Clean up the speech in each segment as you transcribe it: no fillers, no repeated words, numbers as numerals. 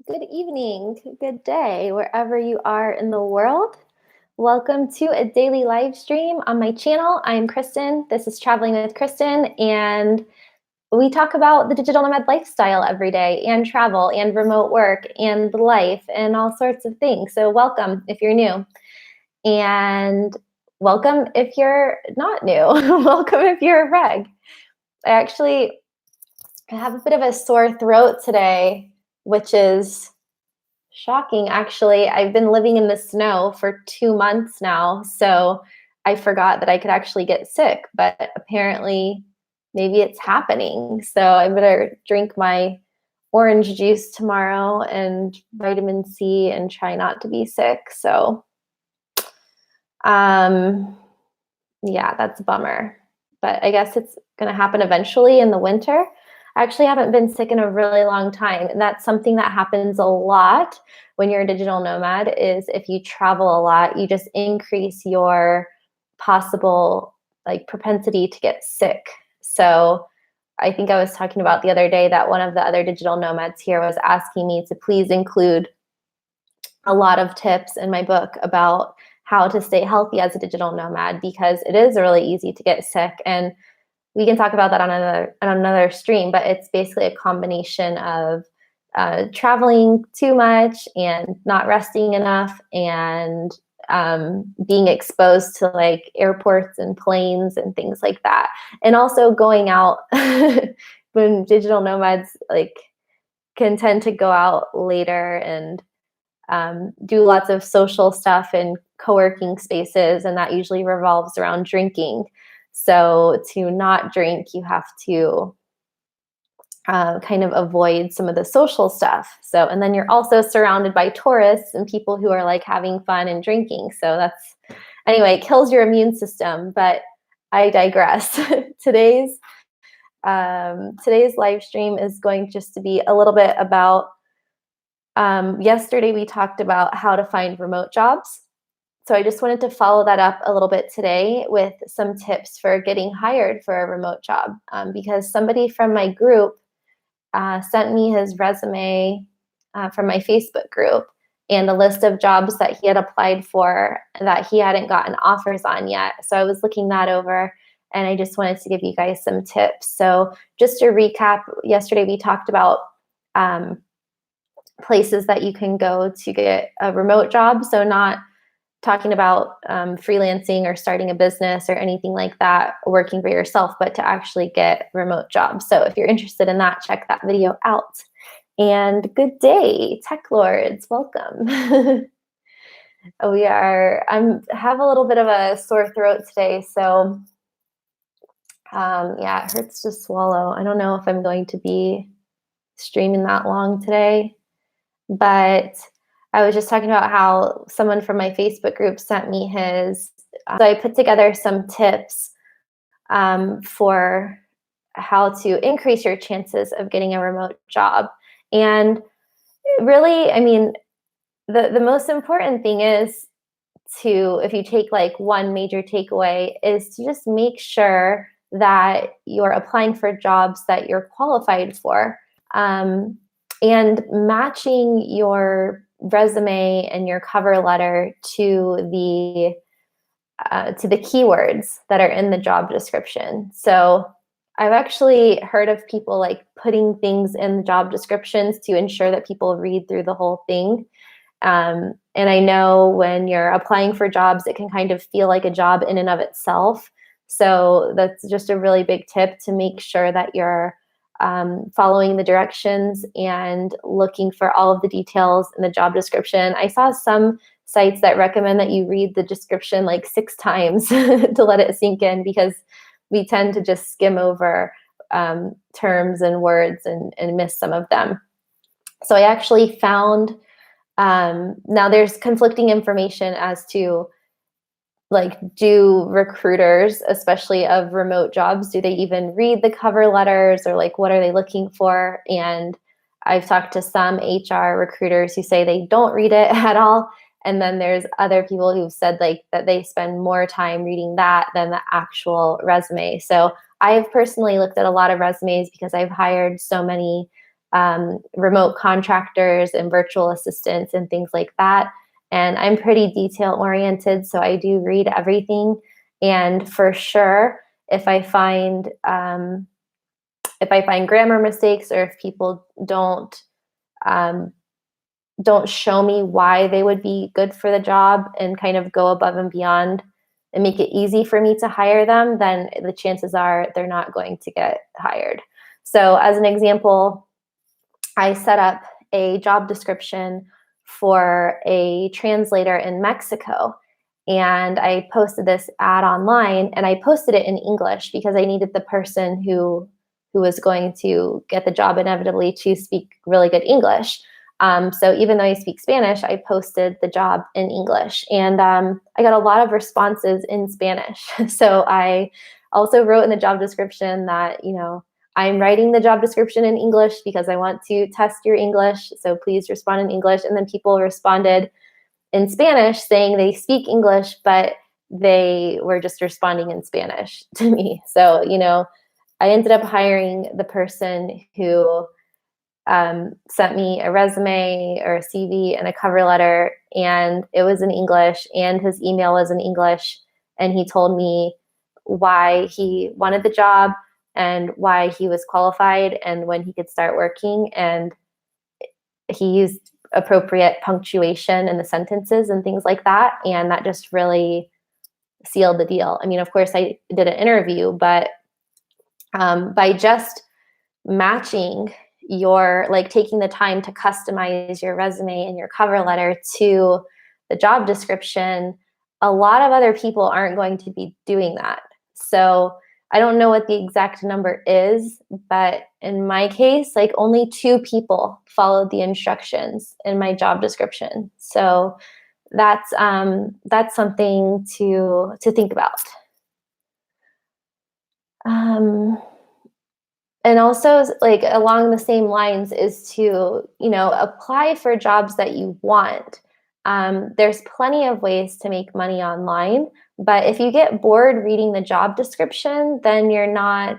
good evening, good day, wherever you are in the world. Welcome to a daily live stream on my channel. I'm Kristin. This is Traveling with Kristin, and we talk about the digital nomad lifestyle every day, and travel, and remote work, and life, and all sorts of things. So welcome if you're new, and welcome if you're not new. Welcome if you're a reg. I have a bit of a sore throat today, which is shocking, actually. I've been living in the snow for 2 months now, so I forgot that I could actually get sick, but apparently maybe it's happening. So I better drink my orange juice tomorrow and vitamin C and try not to be sick. So yeah, that's a bummer, but I guess it's gonna happen eventually in the winter. I actually haven't been sick in a really long time, and that's something that happens a lot when you're a digital nomad. Is if you travel a lot, you just increase your possible propensity to get sick. So I think I was talking about the other day that one of the other digital nomads here was asking me to please include a lot of tips in my book about how to stay healthy as a digital nomad, because it is really easy to get sick. And we can talk about that on another stream, but it's basically a combination of traveling too much and not resting enough, and being exposed to airports and planes and things like that. And also going out when digital nomads can tend to go out later and do lots of social stuff in co-working spaces, and that usually revolves around drinking. So to not drink, you have to kind of avoid some of the social stuff. So, and then you're also surrounded by tourists and people who are having fun and drinking. So anyway, it kills your immune system, but I digress. Today's live stream is going just to be a little bit about, yesterday we talked about how to find remote jobs. So I just wanted to follow that up a little bit today with some tips for getting hired for a remote job, because somebody from my group sent me his resume from my Facebook group and a list of jobs that he had applied for that he hadn't gotten offers on yet. So I was looking that over, and I just wanted to give you guys some tips. So just to recap, yesterday we talked about places that you can go to get a remote job. So not talking about freelancing or starting a business or anything like that, working for yourself, but to actually get remote jobs. So if you're interested in that, check that video out. And good day, tech lords, welcome. I have a little bit of a sore throat today, so yeah, it hurts to swallow. I don't know if I'm going to be streaming that long today, but I was just talking about how someone from my Facebook group sent me his, so I put together some tips for how to increase your chances of getting a remote job. And really, I mean, the most important thing is if you take one major takeaway, is to just make sure that you're applying for jobs that you're qualified for, and matching your resume and your cover letter to the keywords that are in the job description. So I've actually heard of people putting things in the job descriptions to ensure that people read through the whole thing. And I know when you're applying for jobs, it can kind of feel like a job in and of itself. So that's just a really big tip, to make sure that you're following the directions and looking for all of the details in the job description. I saw some sites that recommend that you read the description 6 times to let it sink in, because we tend to just skim over terms and words and miss some of them. So I actually found, now there's conflicting information as to do recruiters, especially of remote jobs, do they even read the cover letters, or what are they looking for? And I've talked to some HR recruiters who say they don't read it at all. And then there's other people who've said that they spend more time reading that than the actual resume. So I've personally looked at a lot of resumes because I've hired so many remote contractors and virtual assistants and things like that. And I'm pretty detail oriented, so I do read everything. And for sure, if I find grammar mistakes, or if people don't show me why they would be good for the job and kind of go above and beyond and make it easy for me to hire them, then the chances are they're not going to get hired. So as an example, I set up a job description for a translator in Mexico. And I posted this ad online, and I posted it in English because I needed the person who was going to get the job inevitably to speak really good English. So even though I speak Spanish, I posted the job in English, and I got a lot of responses in Spanish. So I also wrote in the job description that, I'm writing the job description in English because I want to test your English. So please respond in English. And then people responded in Spanish saying they speak English, but they were just responding in Spanish to me. So, I ended up hiring the person who sent me a resume or a CV and a cover letter, and it was in English, and his email was in English, and he told me why he wanted the job and why he was qualified and when he could start working, and he used appropriate punctuation in the sentences and things like that, and that just really sealed the deal. I mean, of course, I did an interview, but by just matching taking the time to customize your resume and your cover letter to the job description, a lot of other people aren't going to be doing that. So I don't know what the exact number is, but in my case, only 2 people followed the instructions in my job description. So that's something to think about. And also, along the same lines is to, apply for jobs that you want. There's plenty of ways to make money online, but if you get bored reading the job description, then you're not,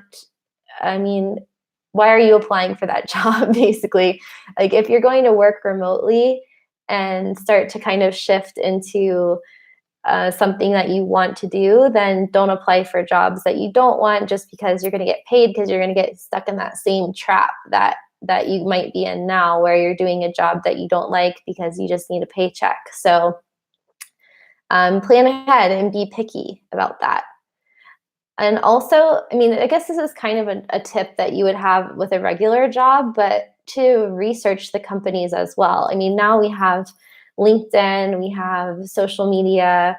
why are you applying for that job, basically? If you're going to work remotely and start to kind of shift into something that you want to do, then don't apply for jobs that you don't want just because you're going to get paid, because you're going to get stuck in that same trap that you might be in now, where you're doing a job that you don't like because you just need a paycheck. So plan ahead and be picky about that. And also, I guess this is kind of a tip that you would have with a regular job, but to research the companies as well. Now we have LinkedIn, we have social media,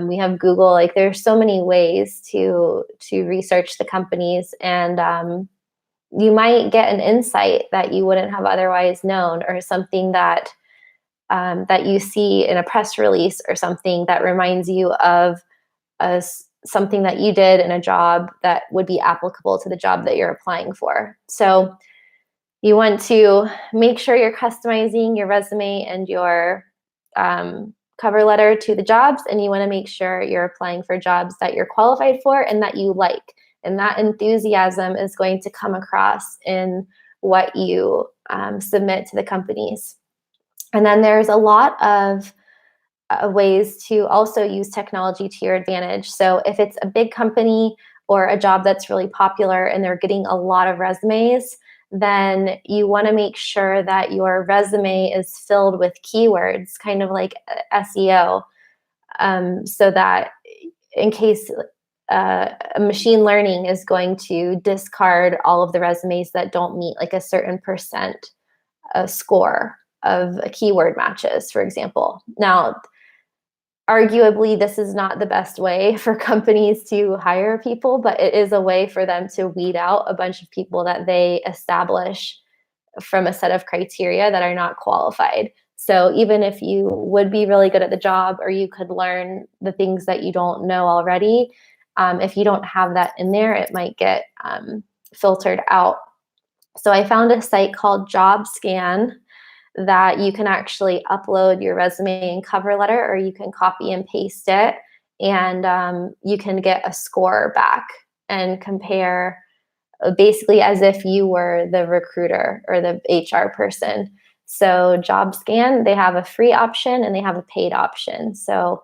we have Google. There's so many ways to research the companies, and you might get an insight that you wouldn't have otherwise known, or something that you see in a press release, or something that reminds you of something that you did in a job that would be applicable to the job that you're applying for. So you want to make sure you're customizing your resume and your cover letter to the jobs, and you want to make sure you're applying for jobs that you're qualified for and that you like. And that enthusiasm is going to come across in what you submit to the companies. And then there's a lot of ways to also use technology to your advantage. So if it's a big company or a job that's really popular and they're getting a lot of resumes, then you want to make sure that your resume is filled with keywords, kind of like SEO, so that in case machine learning is going to discard all of the resumes that don't meet a certain percent score of keyword matches, for example. Now, arguably, this is not the best way for companies to hire people, but it is a way for them to weed out a bunch of people that they establish from a set of criteria that are not qualified. So even if you would be really good at the job, or you could learn the things that you don't know already, if you don't have that in there, it might get filtered out. So I found a site called JobScan that you can actually upload your resume and cover letter, or you can copy and paste it, and you can get a score back and compare basically as if you were the recruiter or the HR person. So JobScan, they have a free option and they have a paid option. So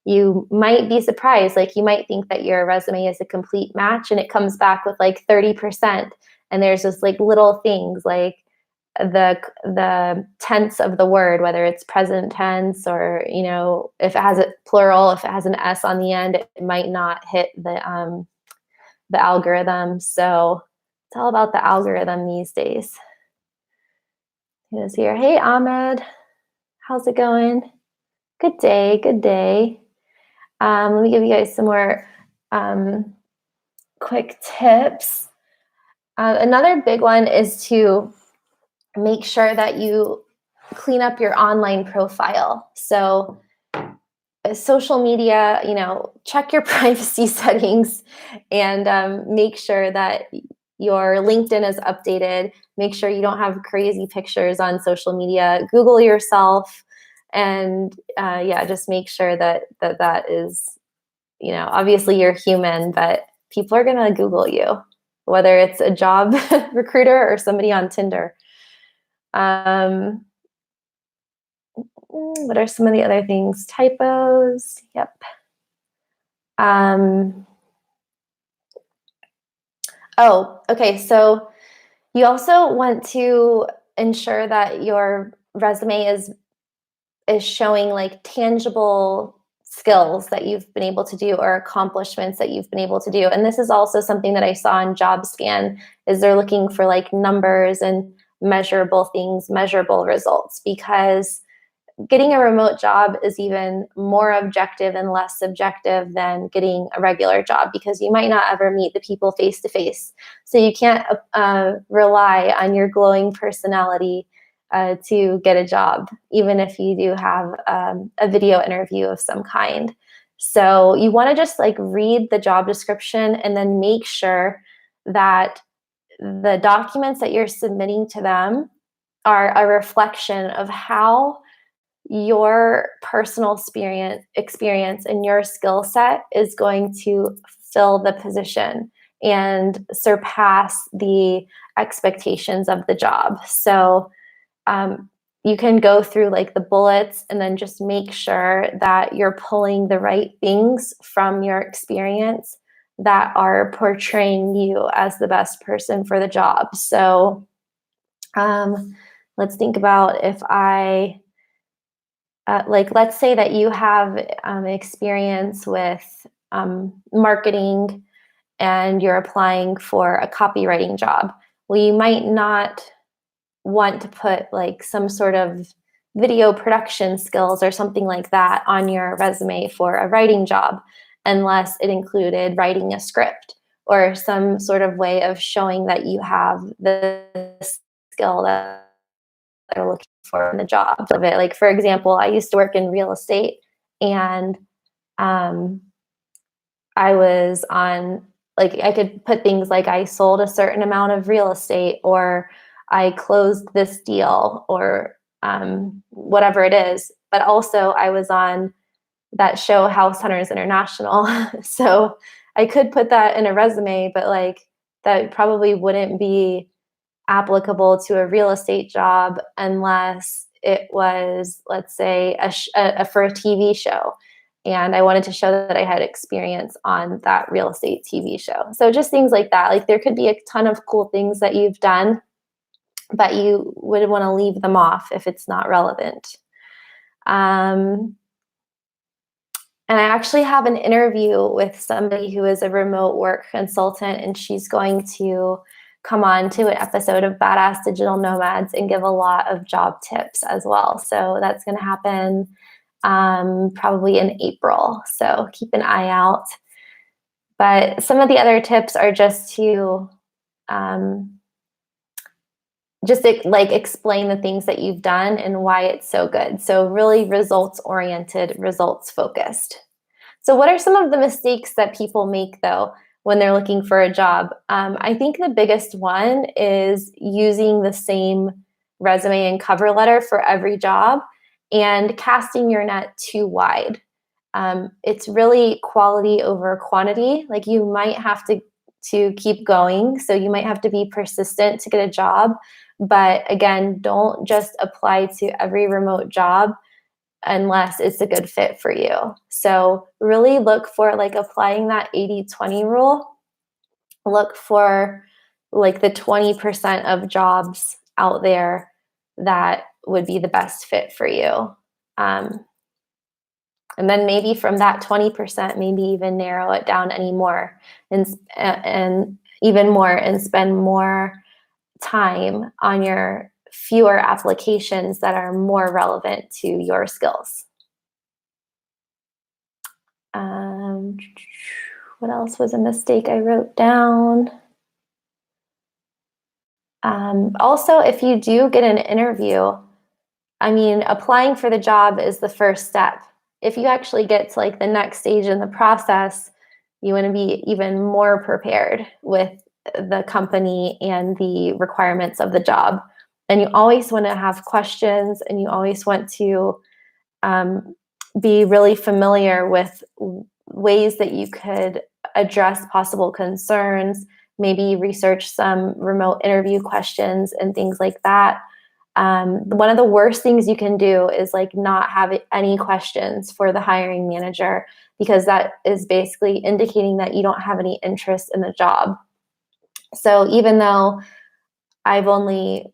you might be surprised, like you might think that your resume is a complete match and it comes back with like 30%. And there's just like little things like the tense of the word, whether it's present tense or, you know, if it has a plural, if it has an S on the end, it might not hit the algorithm. So it's all about the algorithm these days. Who's here? Hey, Ahmed. How's it going? Good day. Good day. Let me give you guys some more quick tips. Another big one is to make sure that you clean up your online profile. So social media, you know, check your privacy settings and make sure that your LinkedIn is updated. Make sure you don't have crazy pictures on social media. Google yourself, and yeah, just make sure that is, you know, obviously you're human, but people are gonna Google you, whether it's a job recruiter or somebody on Tinder. What are some of the other things? Typos. Yep. Oh, okay. So you also want to ensure that your resume is showing like tangible skills that you've been able to do or accomplishments that you've been able to do. And this is also something that I saw in JobScan, is they're looking for like numbers and measurable things, measurable results, because getting a remote job is even more objective and less subjective than getting a regular job, because you might not ever meet the people face to face. So you can't rely on your glowing personality to get a job, even if you do have a video interview of some kind. So you want to just like read the job description and then make sure that the documents that you're submitting to them are a reflection of how your personal experience and your skill set is going to fill the position and surpass the expectations of the job. So you can go through like the bullets and then just make sure that you're pulling the right things from your experience that are portraying you as the best person for the job. So let's think about if like, let's say that you have experience with marketing and you're applying for a copywriting job. Well, you might not want to put like some sort of video production skills or something like that on your resume for a writing job, unless it included writing a script or some sort of way of showing that you have the skill that they're looking for in the job of it. Like, for example, I used to work in real estate, and I was on, like, I could put things like I sold a certain amount of real estate, or I closed this deal, or whatever it is. But also I was on that show House Hunters International. So I could put that in a resume, but like that probably wouldn't be applicable to a real estate job unless it was, let's say, for a TV show. And I wanted to show that I had experience on that real estate TV show. So just things like that. Like, there could be a ton of cool things that you've done, but you would want to leave them off if it's not relevant. And I actually have an interview with somebody who is a remote work consultant, and she's going to come on to an episode of Badass Digital Nomads and give a lot of job tips as well. So that's going to happen probably in April. So keep an eye out. But some of the other tips are just to like explain the things that you've done and why it's so good. So really results oriented, results focused. So what are some of the mistakes that people make though when they're looking for a job? I think the biggest one is using the same resume and cover letter for every job and casting your net too wide. It's really quality over quantity. Like, you might have to to keep going. So you might have to be persistent to get a job. But again, don't just apply to every remote job unless it's a good fit for you. So really look for like applying that 80-20 rule. Look for like the 20% of jobs out there that would be the best fit for you. And then maybe from that 20%, maybe even narrow it down anymore and even more, and spend more time on your fewer applications that are more relevant to your skills. What else was a mistake I wrote down? Also, if you do get an interview, I mean, applying for the job is the first step. If you actually get to like the next stage in the process, you want to be even more prepared with the company and the requirements of the job. And you always want to have questions, and you always want to be really familiar with ways that you could address possible concerns, maybe research some remote interview questions and things like that. One of the worst things you can do is like not have any questions for the hiring manager, because that is basically indicating that you don't have any interest in the job. So even though I've only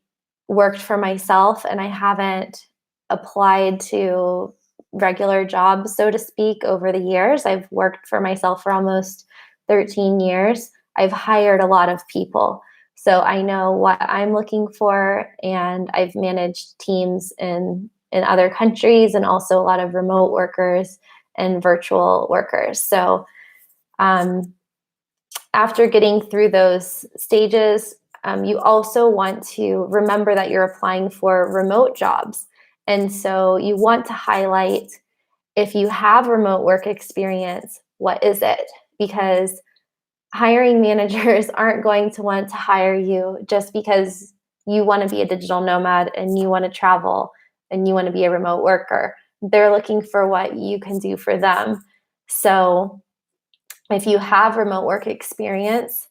worked for myself and I haven't applied to regular jobs, so to speak, over the years, I've worked for myself for almost 13 years. I've hired a lot of people. So I know what I'm looking for, and I've managed teams in other countries, and also a lot of remote workers and virtual workers. So after getting through those stages, you also want to remember that you're applying for remote jobs. And so you want to highlight, if you have remote work experience, what is it? Because hiring managers aren't going to want to hire you just because you want to be a digital nomad and you want to travel and you want to be a remote worker. They're looking for what you can do for them. So if you have remote work experience,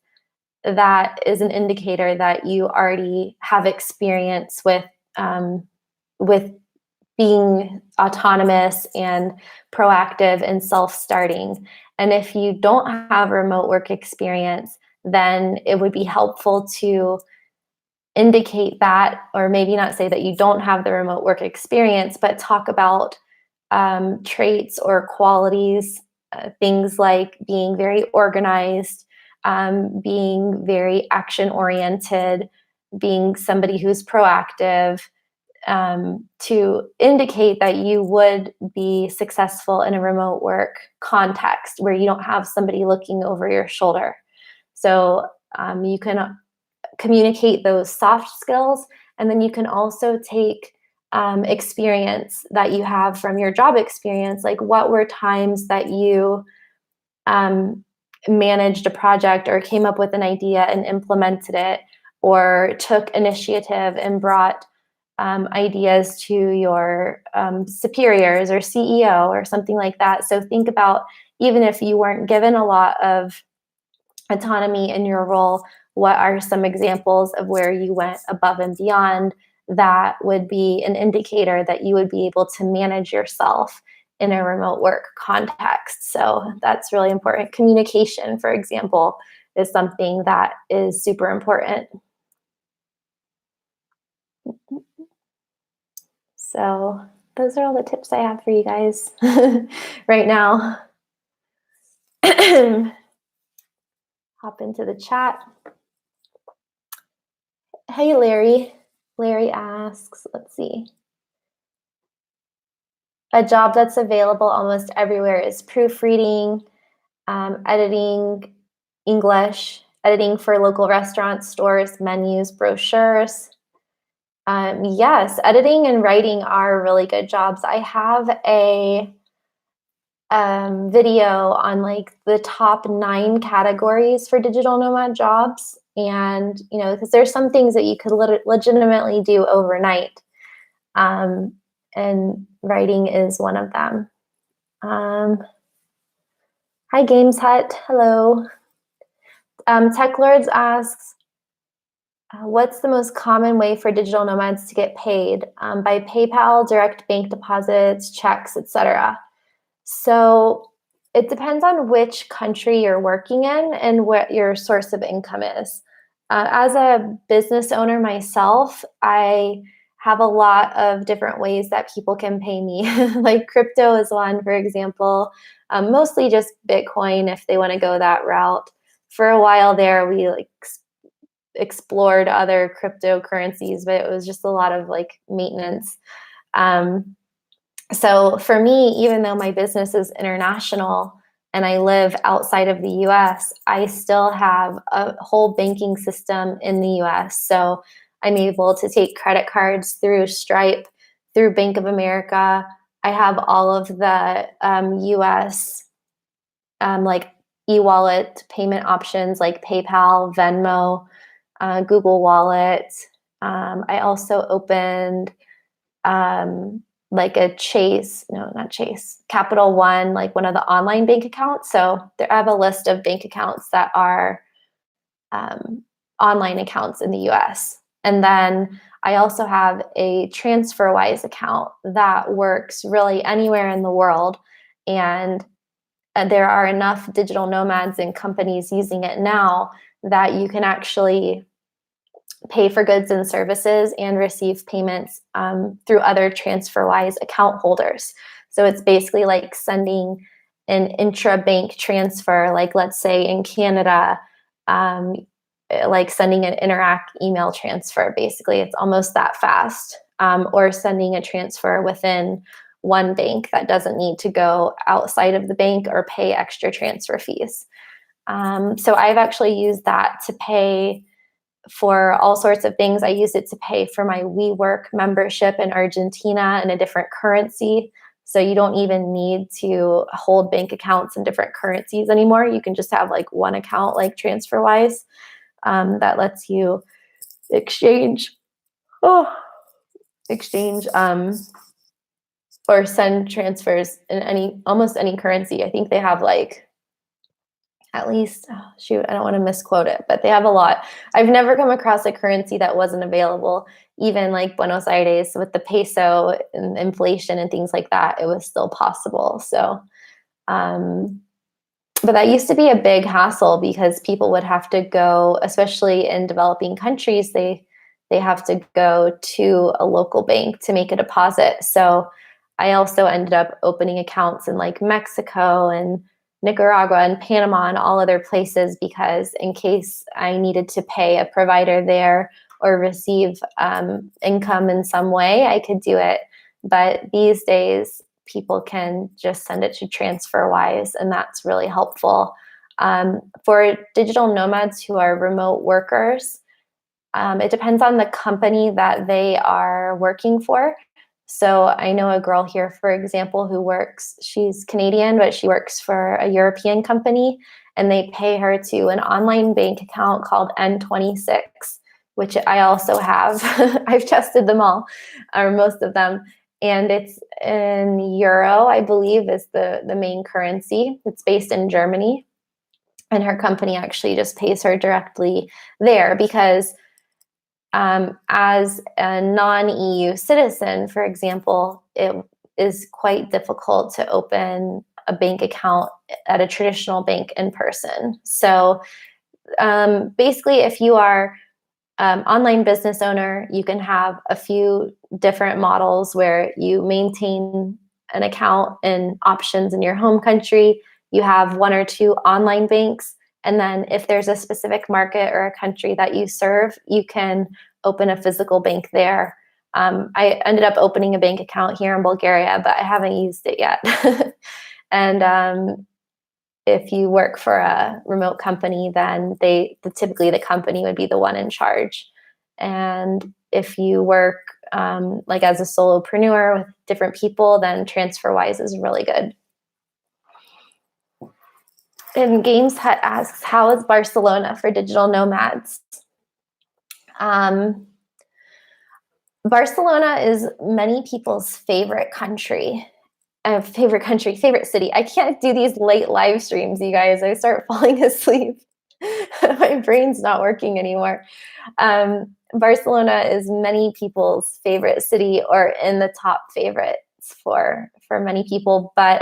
that is an indicator that you already have experience with being autonomous and proactive and self-starting. And if you don't have remote work experience, then it would be helpful to indicate that, or maybe not say that you don't have the remote work experience, but talk about traits or qualities, things like being very organized, being very action-oriented, being somebody who's proactive, to indicate that you would be successful in a remote work context where you don't have somebody looking over your shoulder. So you can communicate those soft skills, and then you can also take experience that you have from your job experience, like what were times that you managed a project or came up with an idea and implemented it, or took initiative and brought ideas to your superiors or CEO or something like that. So think about, even if you weren't given a lot of autonomy in your role, what are some examples of where you went above and beyond that would be an indicator that you would be able to manage yourself in a remote work context. So that's really important. Communication, for example, is something that is super important. So those are all the tips I have for you guys right now. Hop into the chat. Hey, Larry. Larry asks, let's see. A job that's available almost everywhere is proofreading, editing English, editing for local restaurants, stores, menus, brochures. Yes, editing and writing are really good jobs. I have a video on like the top 9 categories for digital nomad jobs. And, you know, because there's some things that you could legitimately do overnight. And writing is one of them. Hi, Games Hut. Hello. Tech Lords asks, what's the most common way for digital nomads to get paid? By PayPal, direct bank deposits, checks, etc. So it depends on which country you're working in and what your source of income is. As a business owner myself, I have a lot of different ways that people can pay me. Like crypto is one, for example, mostly just Bitcoin if they want to go that route. For a while there, we explored other cryptocurrencies, but it was just a lot of maintenance. So for me, even though my business is international and I live outside of the US, I still have a whole banking system in the US. So I'm able to take credit cards through Stripe, through Bank of America. I have all of the US e-wallet payment options like PayPal, Venmo, Google Wallet. I also opened Capital One, one of the online bank accounts. So I have a list of bank accounts that are online accounts in the US. And then I also have a TransferWise account that works really anywhere in the world. And there are enough digital nomads and companies using it now that you can actually pay for goods and services and receive payments through other TransferWise account holders. So it's basically like sending an intra-bank transfer, let's say in Canada, like sending an Interac email transfer. Basically, it's almost that fast. Or sending a transfer within one bank that doesn't need to go outside of the bank or pay extra transfer fees. So I've actually used that to pay for all sorts of things. I use it to pay for my WeWork membership in Argentina in a different currency. So you don't even need to hold bank accounts in different currencies anymore. You can just have one account like TransferWise that lets you exchange or send transfers in almost any currency. I think they have at least, I don't want to misquote it, but they have a lot. I've never come across a currency that wasn't available. Even Buenos Aires with the peso and inflation and things like that, it was still possible. So, but that used to be a big hassle because people would have to go, especially in developing countries, they have to go to a local bank to make a deposit. So I also ended up opening accounts in Mexico and Nicaragua and Panama and all other places because in case I needed to pay a provider there or receive income in some way, I could do it. But these days, people can just send it to TransferWise, and that's really helpful. For digital nomads who are remote workers, it depends on the company that they are working for. So I know a girl here, for example, she's Canadian, but she works for a European company, and they pay her to an online bank account called N26, which I also have. I've tested them all, or most of them. And it's in euro, I believe, is the main currency. It's based in Germany. And her company actually just pays her directly there because as a non-EU citizen, for example, it is quite difficult to open a bank account at a traditional bank in person. So basically, if you are online business owner, you can have a few different models where you maintain an account and options in your home country. You have one or two online banks. And then if there's a specific market or a country that you serve, you can open a physical bank there. I ended up opening a bank account here in Bulgaria, but I haven't used it yet. And if you work for a remote company, then typically the company would be the one in charge. And if you work as a solopreneur with different people, then TransferWise is really good. And Games Hut asks, how is Barcelona for digital nomads? Barcelona is many people's favorite city. I can't do these late live streams, you guys. I start falling asleep. My brain's not working anymore. Barcelona is many people's favorite city, or in the top favorites for many people. But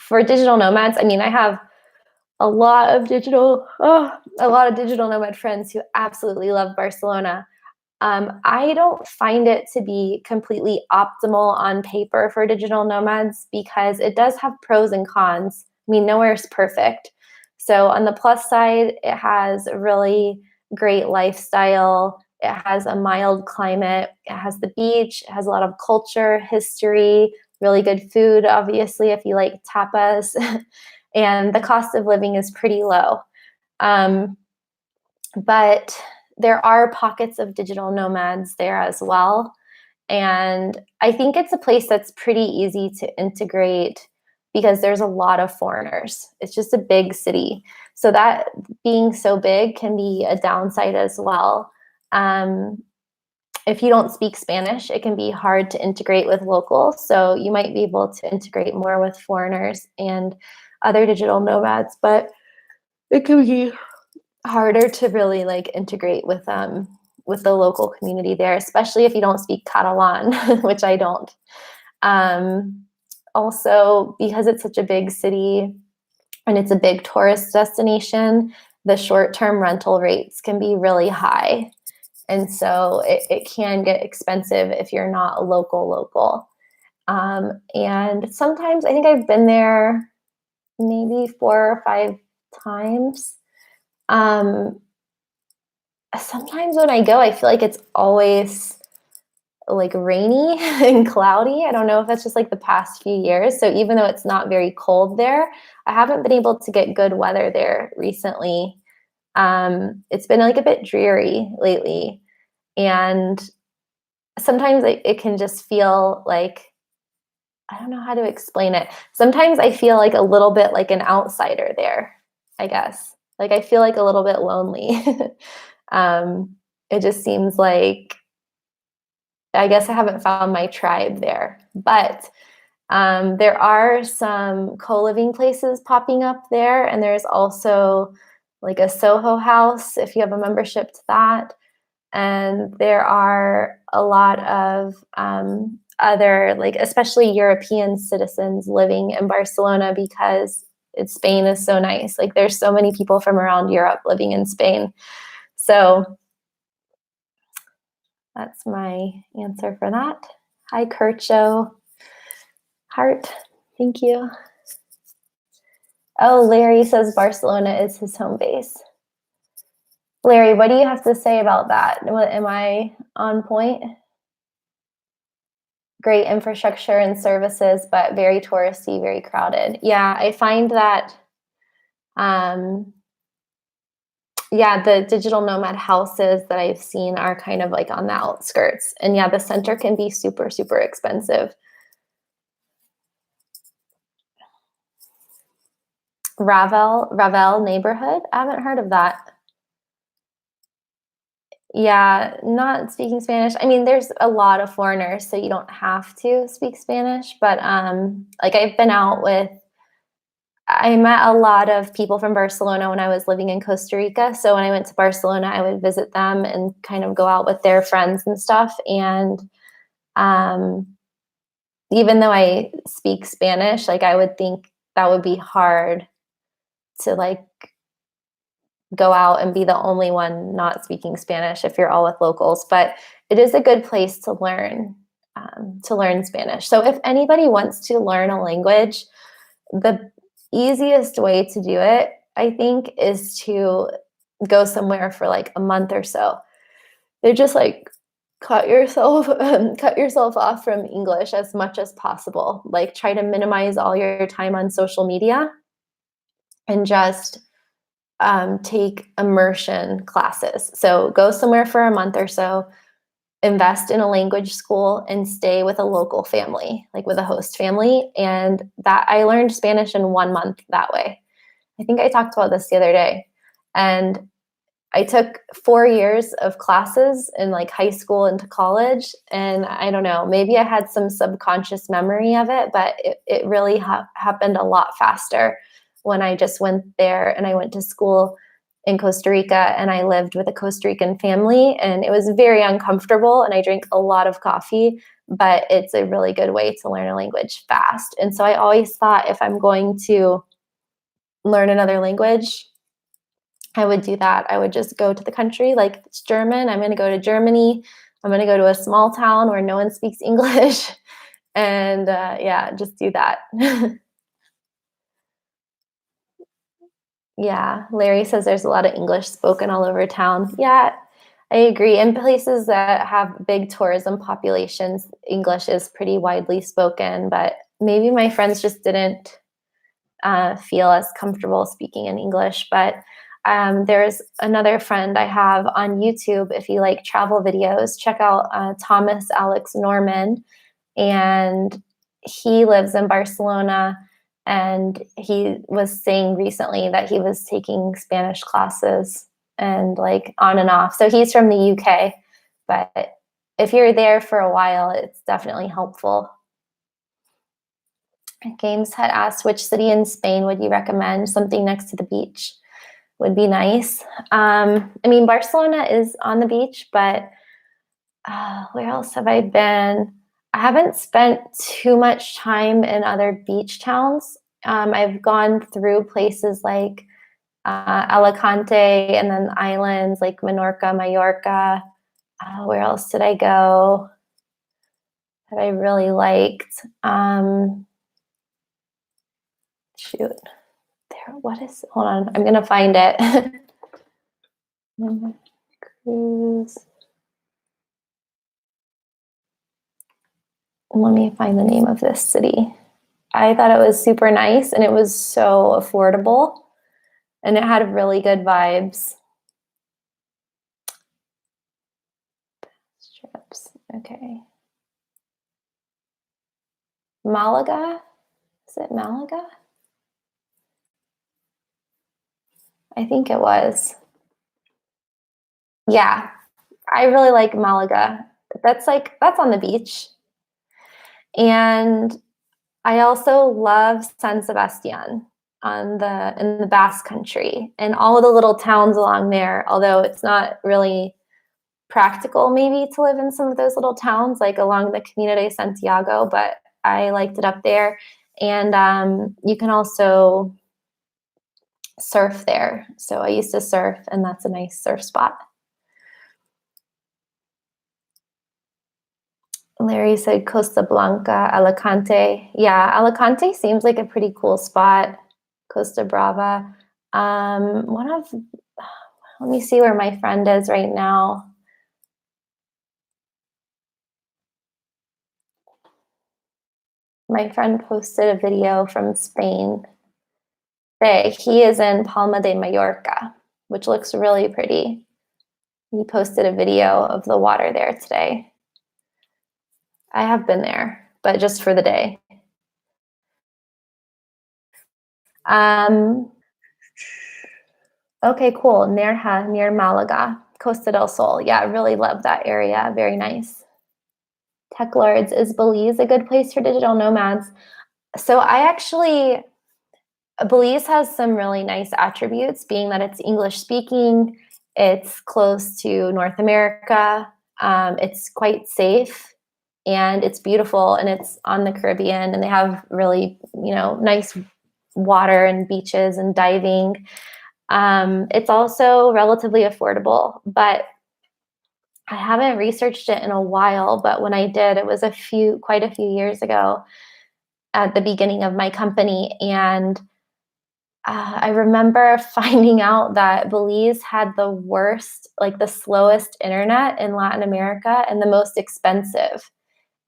for digital nomads, I mean, I have a lot of digital nomad friends who absolutely love Barcelona. I don't find it to be completely optimal on paper for digital nomads because it does have pros and cons. I mean, nowhere's perfect. So on the plus side, it has a really great lifestyle. It has a mild climate. It has the beach. It has a lot of culture, history, really good food, obviously, if you like tapas. And the cost of living is pretty low. Um, but there are pockets of digital nomads there as well. And I think it's a place that's pretty easy to integrate because there's a lot of foreigners. It's just a big city. So that being so big can be a downside as well. If you don't speak Spanish, it can be hard to integrate with locals. So you might be able to integrate more with foreigners and other digital nomads, but it can be harder to really like integrate with the local community there, especially if you don't speak Catalan, which I don't. Also, because it's such a big city and it's a big tourist destination, the short-term rental rates can be really high. And so it can get expensive if you're not a local. And sometimes I think I've been there maybe 4 or 5 times. Sometimes when I go, I feel like it's always like rainy and cloudy. I don't know if that's just like the past few years. So even though it's not very cold there, I haven't been able to get good weather there recently. It's been like a bit dreary lately. And sometimes it can just feel like, I don't know how to explain it. Sometimes I feel like a little bit like an outsider there, I guess. Like I feel like a little bit lonely. It just seems like, I guess I haven't found my tribe there. But there are some co-living places popping up there. And there's also like a Soho house if you have a membership to that. And there are a lot of other, like especially European citizens living in Barcelona because Spain is so nice. Like there's so many people from around Europe living in Spain. So that's my answer for that. Hi, Kircho. Heart, thank you. Oh, Larry says Barcelona is his home base. Larry, what do you have to say about that? Am I on point? Great infrastructure and services, but very touristy, very crowded. Yeah, I find that, yeah, the digital nomad houses that I've seen are kind of like on the outskirts. And yeah, the center can be super, super expensive. Ravel neighborhood? I haven't heard of that. Yeah, not speaking Spanish. I mean, there's a lot of foreigners, so you don't have to speak Spanish, but like I met a lot of people from Barcelona when I was living in Costa Rica. So when I went to Barcelona, I would visit them and kind of go out with their friends and stuff. And even though I speak Spanish, like I would think that would be hard to like go out and be the only one not speaking Spanish if you're all with locals. But it is a good place to learn Spanish. So if anybody wants to learn a language, the easiest way to do it, I think, is to go somewhere for like a month or so. They just like cut yourself off from English as much as possible. Like try to minimize all your time on social media and just take immersion classes. So go somewhere for a month or so, invest in a language school, and stay with a local family, like with a host family. And that I learned Spanish in 1 month that way. I think I talked about this the other day. And I took 4 years of classes in like high school into college. And I don't know, maybe I had some subconscious memory of it, but it really happened a lot faster when I just went there and I went to school in Costa Rica and I lived with a Costa Rican family, and it was very uncomfortable and I drank a lot of coffee, but it's a really good way to learn a language fast. And so I always thought if I'm going to learn another language, I would do that. I would just go to the country, like it's German, I'm going to go to Germany. I'm going to go to a small town where no one speaks English and yeah, just do that. Yeah, Larry says there's a lot of English spoken all over town. Yeah, I agree. In places that have big tourism populations, English is pretty widely spoken, but maybe my friends just didn't feel as comfortable speaking in English. But there's another friend I have on YouTube. If you like travel videos, check out Thomas Alex Norman. And he lives in Barcelona. And he was saying recently that he was taking Spanish classes and like on and off. So he's from the UK. But if you're there for a while, it's definitely helpful. Games had asked, which city in Spain would you recommend? Something next to the beach would be nice. I mean, Barcelona is on the beach, but where else have I been? I haven't spent too much time in other beach towns. I've gone through places like Alicante and then islands like Menorca, Mallorca. Where else did I go that I really liked? Shoot. What is, hold on, I'm gonna find it. Cruise. Let me find the name of this city. I thought it was super nice and it was so affordable and it had really good vibes. Trips. Okay. Malaga? Is it Malaga? I think it was. Yeah, I really like Malaga. That's on the beach. And I also love San Sebastian in the Basque Country and all of the little towns along there, although it's not really practical maybe to live in some of those little towns like along the Camino de Santiago, but I liked it up there. And you can also surf there. So I used to surf and that's a nice surf spot. Larry said Costa Blanca, Alicante. Yeah, Alicante seems like a pretty cool spot. Costa Brava. Let me see where my friend is right now. My friend posted a video from Spain. He is in Palma de Mallorca, which looks really pretty. He posted a video of the water there today. I have been there, but just for the day. Okay, cool. Nerja, near Malaga, Costa del Sol. Yeah, I really love that area. Very nice. Tech Lords, is Belize a good place for digital nomads? So Belize has some really nice attributes, being that it's English speaking, it's close to North America, it's quite safe, and it's beautiful, and it's on the Caribbean, and they have really, nice water and beaches and diving. It's also relatively affordable, but I haven't researched it in a while, but when I did, it was quite a few years ago at the beginning of my company. And I remember finding out that Belize had the worst, like the slowest internet in Latin America and the most expensive.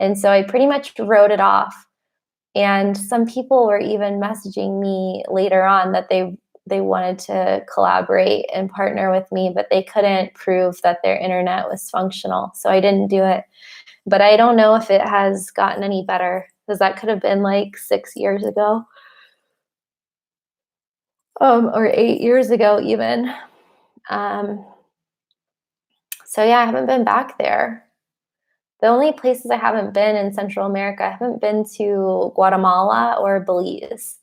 And so I pretty much wrote it off. And some people were even messaging me later on that they wanted to collaborate and partner with me, but they couldn't prove that their internet was functional. So I didn't do it. But I don't know if it has gotten any better, because that could have been like 6 years ago. Or 8 years ago even. So yeah, I haven't been back there. The only places I haven't been in Central America, I haven't been to Guatemala or Belize.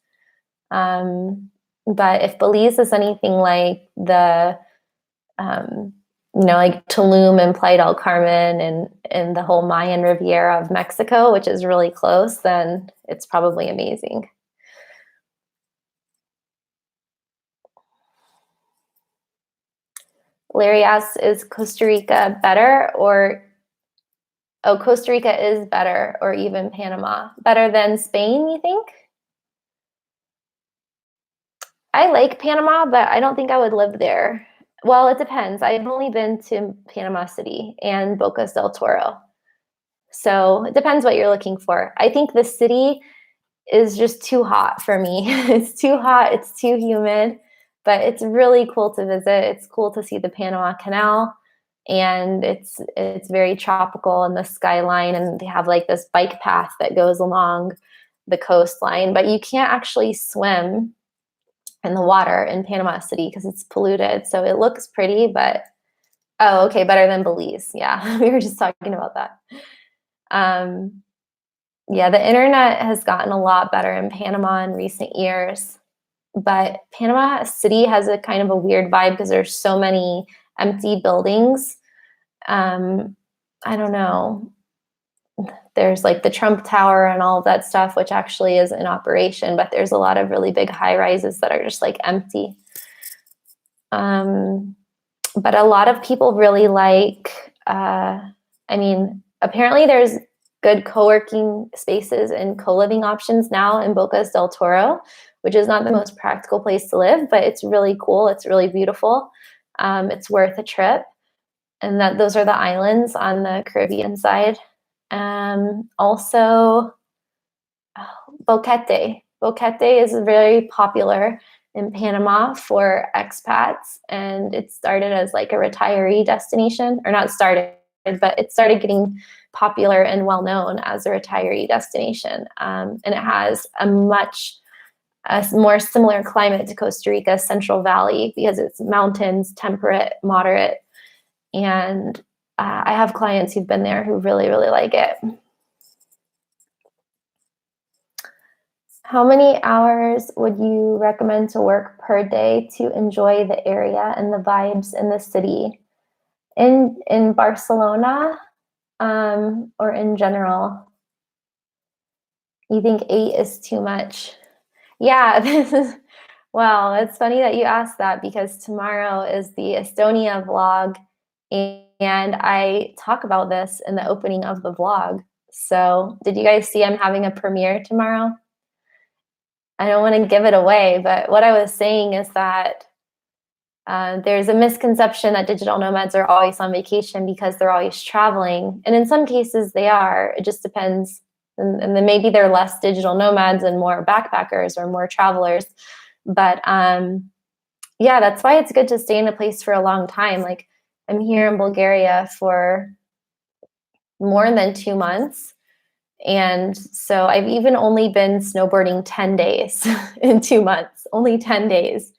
But if Belize is anything like the, like Tulum and Playa del Carmen and the whole Mayan Riviera of Mexico, which is really close, then it's probably amazing. Larry asks, is Costa Rica better or, oh, Costa Rica is better, or even Panama. Better than Spain, you think? I like Panama, but I don't think I would live there. Well, it depends. I've only been to Panama City and Bocas del Toro. So it depends what you're looking for. I think the city is just too hot for me. It's too hot, it's too humid, but it's really cool to visit. It's cool to see the Panama Canal, and it's very tropical in the skyline, and they have like this bike path that goes along the coastline, but you can't actually swim in the water in Panama City because it's polluted. So it looks pretty, but oh, okay, better than Belize. Yeah, we were just talking about that. Yeah, the internet has gotten a lot better in Panama in recent years, but Panama City has a kind of a weird vibe because there's so many empty buildings. I don't know. There's like the Trump Tower and all of that stuff, which actually is in operation, but there's a lot of really big high rises that are just like empty. But a lot of people really like, apparently there's good co-working spaces and co-living options now in Bocas del Toro, which is not the most practical place to live, but it's really cool. It's really beautiful. It's worth a trip. And those are the islands on the Caribbean side. Also, Boquete. Boquete is very popular in Panama for expats, and it started as like a retiree destination, or not started, but it started getting popular and well known as a retiree destination. And it has a more similar climate to Costa Rica's Central Valley because it's mountains, temperate, moderate, and I have clients who've been there who really, really like it. How many hours would you recommend to work per day to enjoy the area and the vibes in the city? In Barcelona, or in general? You think 8 is too much? Yeah, well, it's funny that you asked that because tomorrow is the Estonia vlog, and I talk about this in the opening of the vlog. So did you guys see I'm having a premiere tomorrow? I don't want to give it away, but what I was saying is that there's a misconception that digital nomads are always on vacation because they're always traveling. And in some cases they are. It just depends. And then maybe they're less digital nomads and more backpackers or more travelers. But yeah, that's why it's good to stay in a place for a long time. Like I'm here in Bulgaria for more than 2 months. And so I've even only been snowboarding 10 days in 2 months, only 10 days.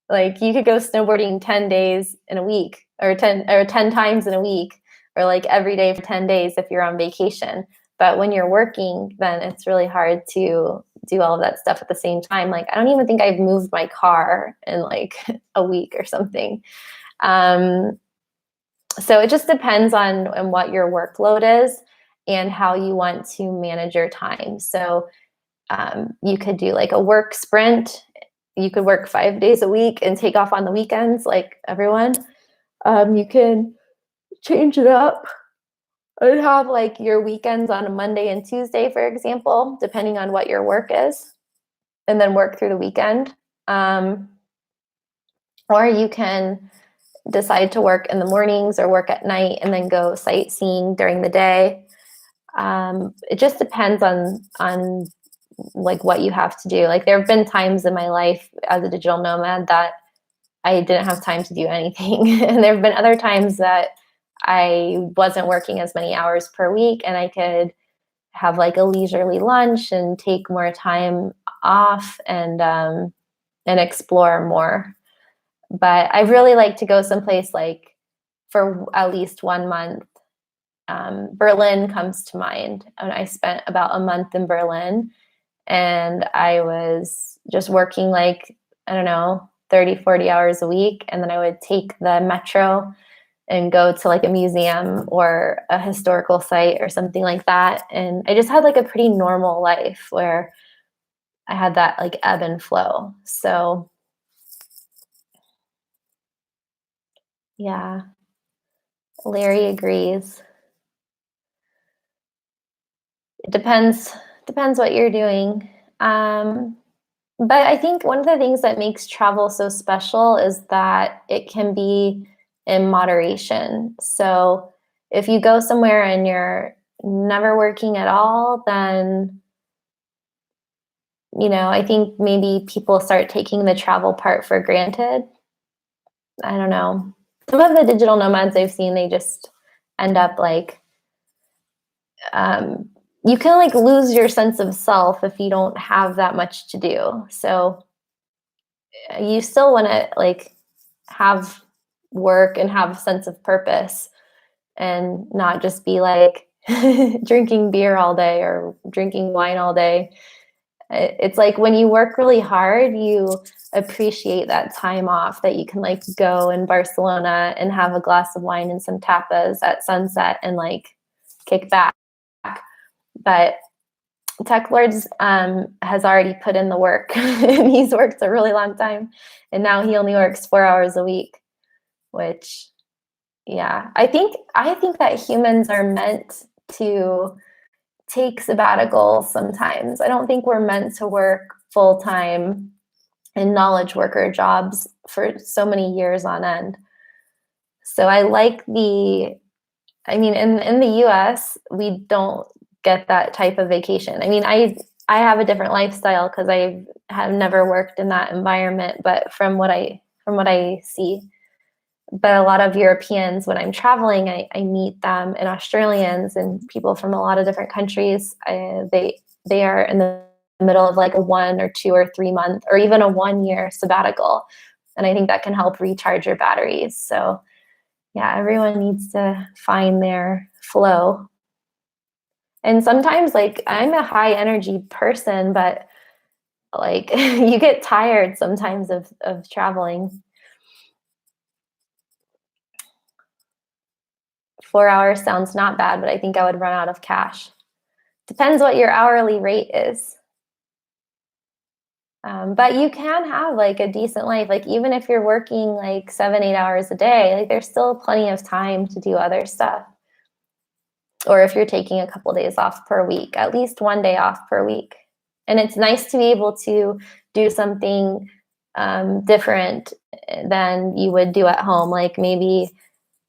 Like you could go snowboarding 10 days in a week, or 10 times in a week, or like every day for 10 days if you're on vacation. But when you're working, then it's really hard to do all of that stuff at the same time. Like I don't even think I've moved my car in like a week or something. So it just depends on what your workload is and how you want to manage your time. So you could do like a work sprint. You could work 5 days a week and take off on the weekends like everyone. You can change it up and have like your weekends on a Monday and Tuesday, for example, depending on what your work is, and then work through the weekend. Or you can decide to work in the mornings or work at night and then go sightseeing during the day. It just depends on like what you have to do. Like there have been times in my life as a digital nomad that I didn't have time to do anything. And there have been other times that I wasn't working as many hours per week and I could have like a leisurely lunch and take more time off and explore more. But I really like to go someplace like for at least 1 month. Berlin comes to mind. And I spent about a month in Berlin, and I was just working like I don't know, 30, 40 hours a week. And then I would take the metro and go to like a museum or a historical site or something like that. And I just had like a pretty normal life where I had that like ebb and flow. So yeah, Larry agrees. It depends what you're doing. Um, but I think one of the things that makes travel so special is that it can be in moderation. So if you go somewhere and you're never working at all, then I think maybe people start taking the travel part for granted. I don't know. Some of the digital nomads I've seen, they just end up like, um, you can like lose your sense of self if you don't have that much to do. So you still want to like have work and have a sense of purpose and not just be like drinking beer all day or drinking wine all day. It's like when you work really hard, you appreciate that time off that you can like go in Barcelona and have a glass of wine and some tapas at sunset and like kick back. But Tech Lords has already put in the work and he's worked a really long time. And now he only works 4 hours a week, which, yeah, I think that humans are meant to take sabbaticals sometimes. I don't think we're meant to work full time in knowledge worker jobs for so many years on end. So I like in the US, we don't get that type of vacation. I mean, I have a different lifestyle because I have never worked in that environment, but from what I see. But a lot of Europeans, when I'm traveling, I meet them, and Australians and people from a lot of different countries. They are in the middle of like a 1 or 2 or 3 month or even a 1 year sabbatical, and I think that can help recharge your batteries. So yeah, everyone needs to find their flow. And sometimes like I'm a high energy person, but like you get tired sometimes of traveling. 4 hours sounds not bad, but I think I would run out of cash. Depends what your hourly rate is. But you can have like a decent life. Like even if you're working like 7, 8 hours a day, like there's still plenty of time to do other stuff. Or if you're taking a couple days off per week, at least 1 day off per week. And it's nice to be able to do something different than you would do at home. Like maybe,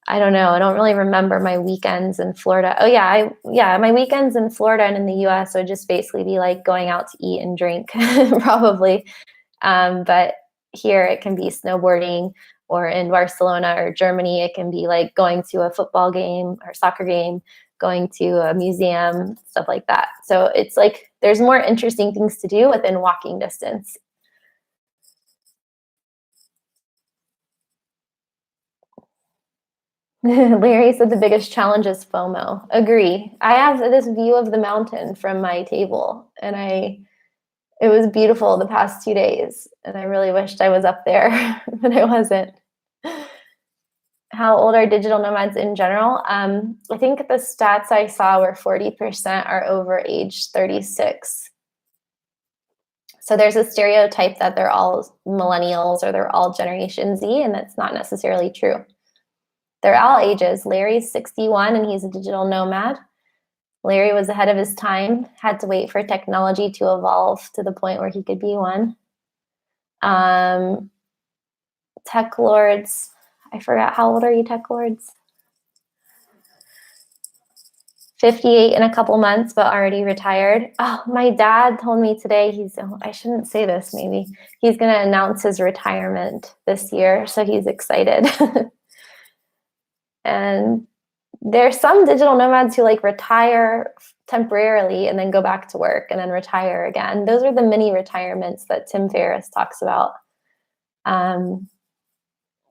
I don't know, I don't really remember my weekends in Florida. Oh yeah, my weekends in Florida and in the US would just basically be like going out to eat and drink, probably. But here it can be snowboarding, or in Barcelona or Germany, it can be like going to a football game or soccer game, going to a museum, stuff like that. So it's like there's more interesting things to do within walking distance. Larry said the biggest challenge is FOMO. Agree. I have this view of the mountain from my table, and it was beautiful the past 2 days, and I really wished I was up there, but I wasn't. How old are digital nomads in general? I think the stats I saw were 40% are over age 36. So there's a stereotype that they're all millennials or they're all Generation Z, and that's not necessarily true. They're all ages. Larry's 61 and he's a digital nomad. Larry was ahead of his time, had to wait for technology to evolve to the point where he could be one. Tech Lords, I forgot, how old are you, Tech Lords? 58 in a couple months, but already retired. Oh, my dad told me today I shouldn't say this maybe. He's going to announce his retirement this year, so he's excited. And there's some digital nomads who like retire temporarily and then go back to work and then retire again. Those are the mini retirements that Tim Ferriss talks about,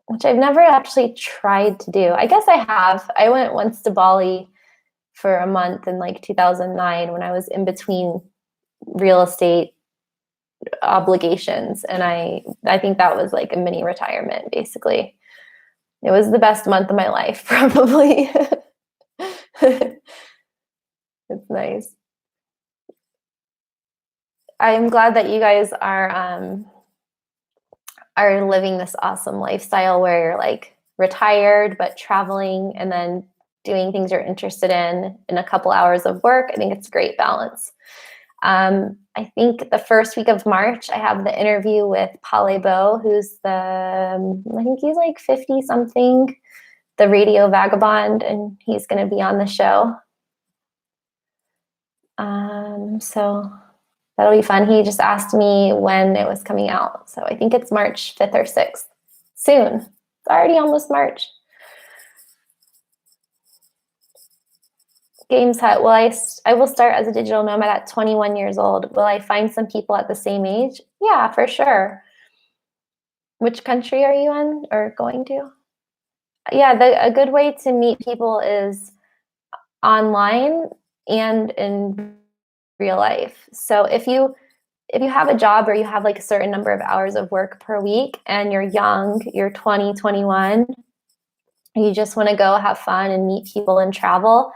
which I've never actually tried to do. I guess I have. I went once to Bali for a month in like 2009 when I was in between real estate obligations. And I think that was like a mini retirement, basically. It was the best month of my life, probably. It's nice. I'm glad that you guys are living this awesome lifestyle where you're like retired but traveling and then doing things you're interested in a couple hours of work. I think it's a great balance. I think the first week of March, I have the interview with Paul Beau, who's I think he's like 50 something, the radio vagabond, and he's going to be on the show. So that'll be fun. He just asked me when it was coming out. So I think it's March 5th or 6th. Soon. It's already almost March. Games Hut. Well, I will start as a digital nomad at 21 years old. Will I find some people at the same age? Yeah, for sure. Which country are you in or going to? Yeah, a good way to meet people is online and in real life. So if you have a job or you have like a certain number of hours of work per week and you're young, you're 20, 21, you just want to go have fun and meet people and travel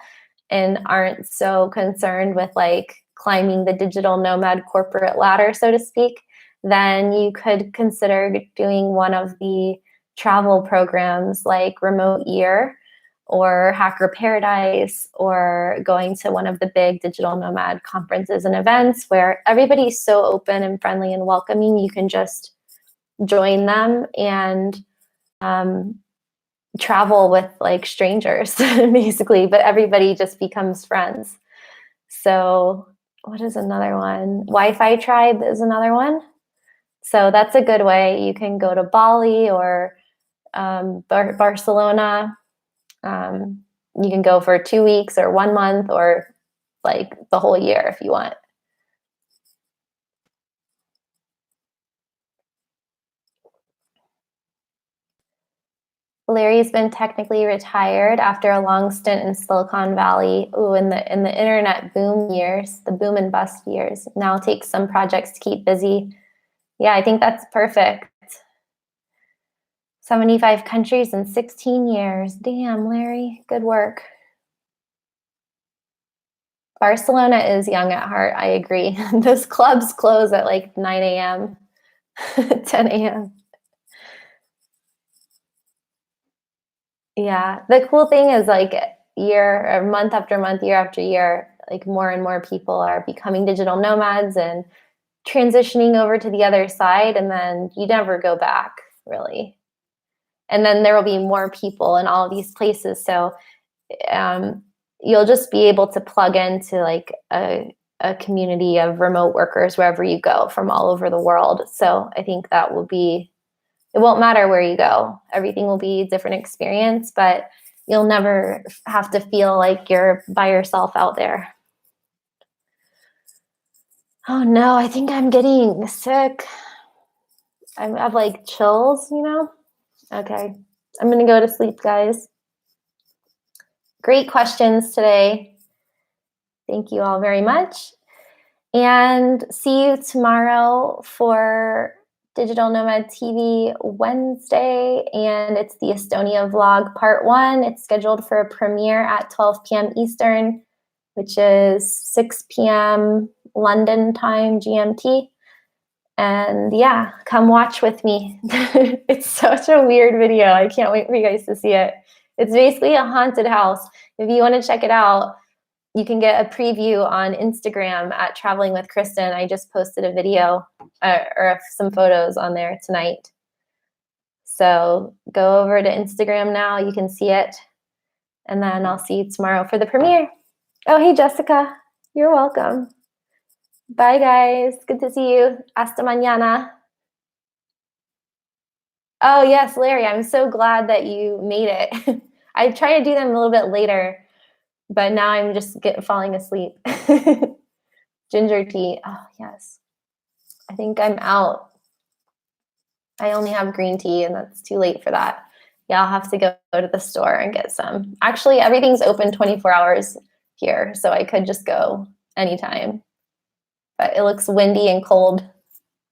and aren't so concerned with like climbing the digital nomad corporate ladder, so to speak, then you could consider doing one of the travel programs like Remote Year or Hacker Paradise, or going to one of the big digital nomad conferences and events where everybody's so open and friendly and welcoming. You can just join them and travel with like strangers basically, but everybody just becomes friends. So what is another one? Wi-Fi Tribe is another one. So that's a good way. You can go to Bali or Barcelona. You can go for 2 weeks or 1 month or like the whole year if you want. Larry's been technically retired after a long stint in Silicon Valley. Ooh, in the internet boom years, the boom and bust years. Now takes some projects to keep busy. Yeah, I think that's perfect. 75 countries in 16 years. Damn, Larry, good work. Barcelona is young at heart. I agree. Those clubs close at like 9 a.m., 10 a.m. Yeah, the cool thing is like month after month, year after year, like more and more people are becoming digital nomads and transitioning over to the other side, and then you never go back really. And then there will be more people in all of these places, so you'll just be able to plug into like a community of remote workers wherever you go from all over the world. So I think that will be, it won't matter where you go. Everything will be a different experience, but you'll never have to feel like you're by yourself out there. Oh no, I think I'm getting sick. I have like chills, you know? Okay, I'm gonna go to sleep, guys. Great questions today. Thank you all very much. And see you tomorrow for Digital Nomad TV Wednesday. And it's the Estonia vlog part 1. It's scheduled for a premiere at 12 p.m. Eastern, which is 6 p.m. London time, GMT. And yeah, come watch with me. It's such a weird video. I can't wait for you guys to see it. It's basically a haunted house. If you want to check it out, you can get a preview on Instagram at Traveling with Kristin. I just posted a video or some photos on there tonight. So go over to Instagram now. You can see it. And then I'll see you tomorrow for the premiere. Oh, hey, Jessica. You're welcome. Bye, guys. Good to see you. Hasta mañana. Oh, yes, Larry. I'm so glad that you made it. I try to do them a little bit later, but now I'm just falling asleep. Ginger tea. Oh, yes. I think I'm out. I only have green tea, and that's too late for that. Yeah, I'll have to go to the store and get some. Actually, everything's open 24 hours here, so I could just go anytime. But it looks windy and cold.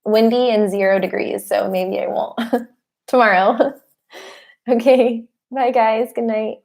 windy and 0 degrees, so maybe I won't tomorrow. Okay. Bye, guys. Good night.